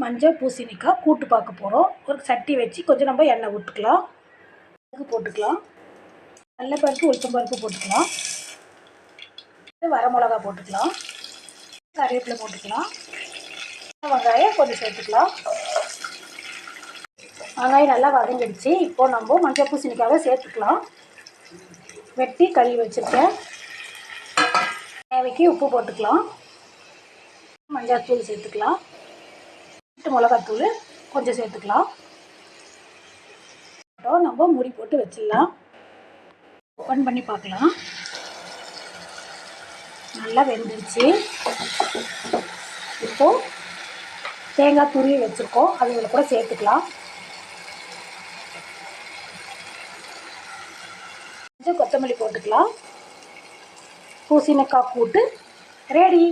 மஞ்சள் பூசணிக்காய் கூட்டு பார்க்க போகிறோம். ஒரு சட்டி வச்சு கொஞ்சம் நம்ம எண்ணெய் விட்டுக்கலாம். போட்டுக்கலாம். கடலைப்பருப்பு உளுத்தம்பருப்பு போட்டுக்கலாம். வரமிளகா போட்டுக்கலாம். கருவேப்பிலை போட்டுக்கலாம். வெங்காயம் கொஞ்சம் சேர்த்துக்கலாம். வெங்காயம் நல்லா வதங்கிடுச்சு. இப்போது நம்ம மஞ்சள் பூசணிக்காவை சேர்த்துக்கலாம். வெட்டி கழுவி வச்சுருக்கேன். தேவைக்கு உப்பு போட்டுக்கலாம். மஞ்சள் தூள் சேர்த்துக்கலாம். மிளகாத்தூள் கொஞ்சம் சேர்த்துக்கலாம். நம்ம மூடி போட்டு வச்சிடலாம். ஓப்பன் பண்ணி பார்க்கலாம். நல்லா வெந்துருச்சு. இப்போது தேங்காய் துருவி வச்சுருக்கோம், அது இதில் கூட சேர்த்துக்கலாம். கொஞ்சம் கொத்தமல்லி போட்டுக்கலாம். பூசணிக்காய் கூட்டு ரெடி.